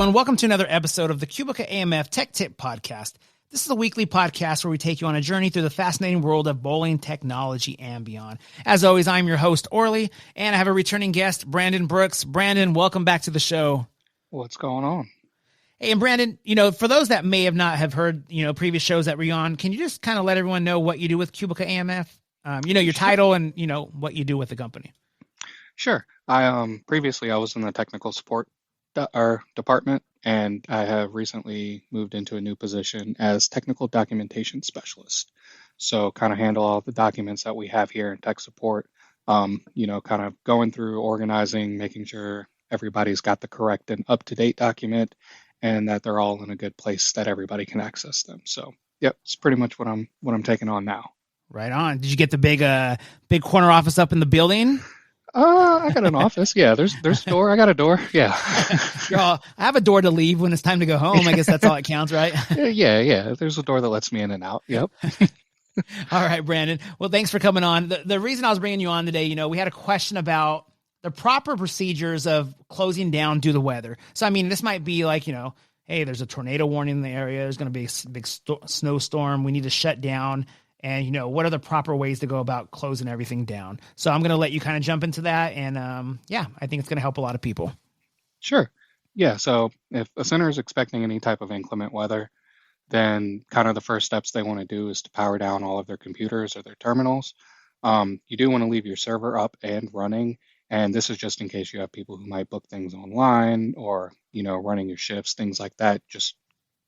everyone. Welcome to another episode of the Cubica AMF Tech Tip Podcast. This is a weekly podcast where we take you on a journey through the fascinating world of bowling technology and beyond. As always, I'm your host, Orly, and I have a returning guest, Brandon Brooks. Brandon, welcome back to the show. What's going on? Hey, and Brandon, for those that may have not have heard, previous shows that we're on, can you just kind of let everyone know what you do with Cubica AMF? Your title and, what you do with the company. Sure. Previously I was in the technical support department, and I have recently moved into a new position as technical documentation specialist. So kind of handle all the documents that we have here in tech support, kind of going through, organizing, making sure everybody's got the correct and up-to-date document and that they're all in a good place that everybody can access them. So, yep, it's pretty much what I'm taking on now. Right on. Did you get the big corner office up in the building? I got an office. Yeah, there's a door. I got a door. Yeah. I have a door to leave when it's time to go home. I guess that's all it counts, right? Yeah. There's a door that lets me in and out. Yep. All right, Brandon. Well, thanks for coming on. The reason I was bringing you on today, we had a question about the proper procedures of closing down due to weather. So, this might be like, hey, there's a tornado warning in the area. There's going to be a big snowstorm. We need to shut down. And, what are the proper ways to go about closing everything down? So I'm going to let you kind of jump into that. And, I think it's going to help a lot of people. Sure. Yeah. So if a center is expecting any type of inclement weather, then kind of the first steps they want to do is to power down all of their computers or their terminals. You do want to leave your server up and running. And this is just in case you have people who might book things online or, running your shifts, things like that. Just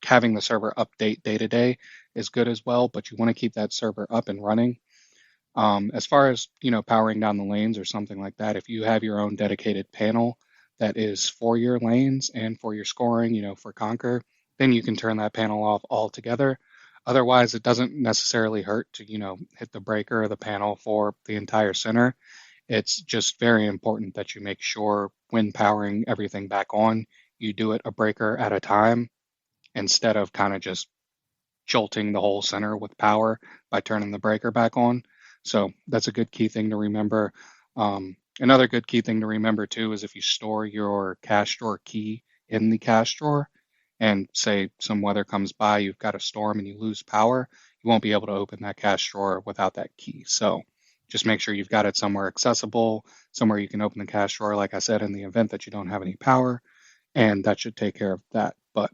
having the server update day to day is good as well, but you want to keep that server up and running. As far as, powering down the lanes or something like that, if you have your own dedicated panel that is for your lanes and for your scoring, for Conquer, then you can turn that panel off altogether. Otherwise, it doesn't necessarily hurt to, hit the breaker or the panel for the entire center. It's just very important that you make sure when powering everything back on, you do it a breaker at a time instead of kind of just jolting the whole center with power by turning the breaker back on. So that's a good key thing to remember. Another good key thing to remember too is if you store your cache drawer key in the cache drawer and say some weather comes by, you've got a storm and you lose power, you won't be able to open that cache drawer without that key. So just make sure you've got it somewhere accessible, somewhere you can open the cache drawer, like I said, in the event that you don't have any power, and that should take care of that. But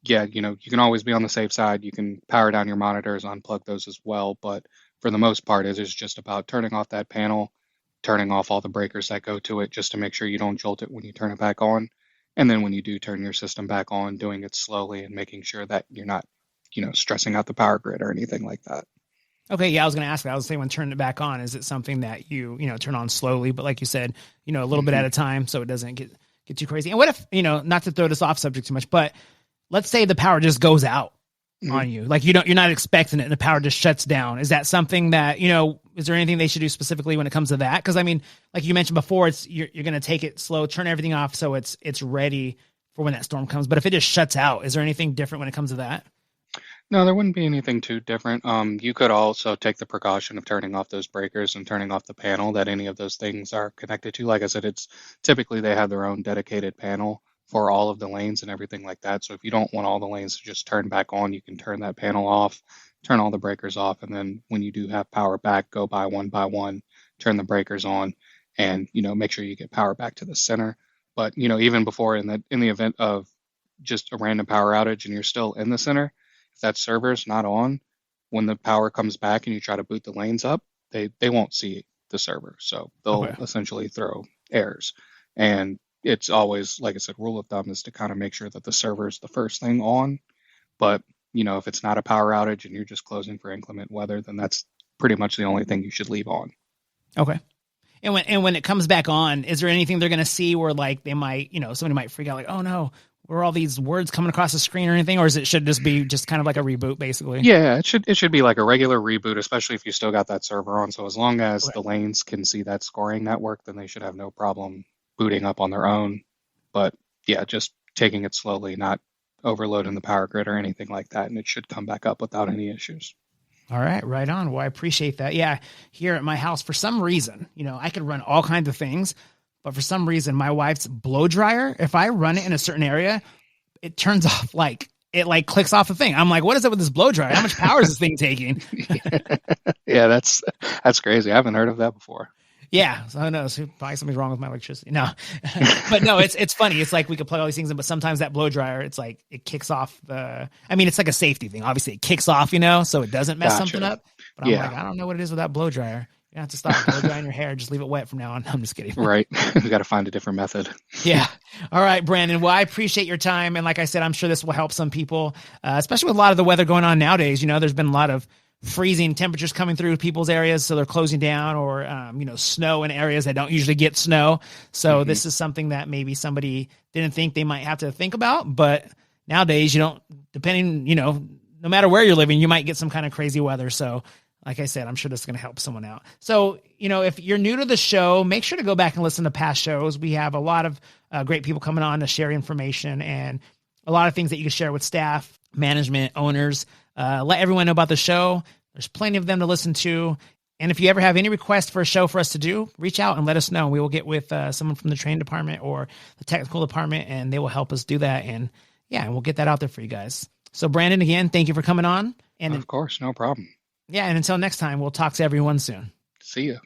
yeah, you can always be on the safe side. You can power down your monitors, unplug those as well. But for the most part, it is just about turning off that panel, turning off all the breakers that go to it, just to make sure you don't jolt it when you turn it back on. And then when you do turn your system back on, doing it slowly and making sure that you're not, stressing out the power grid or anything like that. Okay, yeah, I was going to ask that. I was saying when turning it back on, is it something that you turn on slowly, but like you said, a little bit at a time so it doesn't get too crazy? And what if, not to throw this off subject too much, but let's say the power just goes out on you, like you're not expecting it and the power just shuts down. Is that something that, is there anything they should do specifically when it comes to that? Because like you mentioned before, you're going to take it slow, turn everything off so it's ready for when that storm comes. But if it just shuts out, is there anything different when it comes to that? No, there wouldn't be anything too different. You could also take the precaution of turning off those breakers and turning off the panel that any of those things are connected to. Like I said, it's typically they have their own dedicated panel for all of the lanes and everything like that. So if you don't want all the lanes to just turn back on, you can turn that panel off, turn all the breakers off, and then when you do have power back, go by one, turn the breakers on, and make sure you get power back to the center. But even before in the event of just a random power outage and you're still in the center, if that server's not on, when the power comes back and you try to boot the lanes up, they won't see the server. So they'll essentially throw errors. And it's always, like I said, rule of thumb is to kind of make sure that the server is the first thing on. But, if it's not a power outage and you're just closing for inclement weather, then that's pretty much the only thing you should leave on. Okay. And when it comes back on, is there anything they're going to see where like they might, somebody might freak out like, oh no, were all these words coming across the screen or anything? Or should just be just kind of like a reboot basically? Yeah, it should be like a regular reboot, especially if you still got that server on. So as long as the lanes can see that scoring network, then they should have no problem booting up on their own. But yeah, just taking it slowly, not overloading the power grid or anything like that, and it should come back up without any issues. All right, right on. Well, I appreciate that. Yeah, here at my house, for some reason, I could run all kinds of things, but for some reason, my wife's blow dryer, if I run it in a certain area, it turns off like it like clicks off the thing. I'm like, what is it with this blow dryer? How much power is this thing taking? Yeah, that's crazy. I haven't heard of that before. Yeah, so who knows? Probably something's wrong with my electricity. No, but no, it's funny. It's like we could plug all these things in, but sometimes that blow dryer, it's like it kicks off the. I mean, it's like a safety thing. Obviously, it kicks off, so it doesn't mess something up. But I'm like, I don't know what it is with that blow dryer. You have to stop blow drying your hair. Just leave it wet from now on. I'm just kidding. Right. We got to find a different method. Yeah. All right, Brandon. Well, I appreciate your time. And like I said, I'm sure this will help some people, especially with a lot of the weather going on nowadays. There's been a lot of freezing temperatures coming through people's areas. So they're closing down or, snow in areas that don't usually get snow. So this is something that maybe somebody didn't think they might have to think about. But nowadays, depending, no matter where you're living, you might get some kind of crazy weather. So like I said, I'm sure this is going to help someone out. So, if you're new to the show, make sure to go back and listen to past shows. We have a lot of great people coming on to share information and a lot of things that you can share with staff, management, owners. Let everyone know about the show. There's plenty of them to listen to. And if you ever have any requests for a show for us to do, reach out and let us know. We will get with someone from the training department or the technical department, and they will help us do that. And we'll get that out there for you guys. So Brandon, again, thank you for coming on. And of course, no problem. Yeah, and until next time, we'll talk to everyone soon. See you.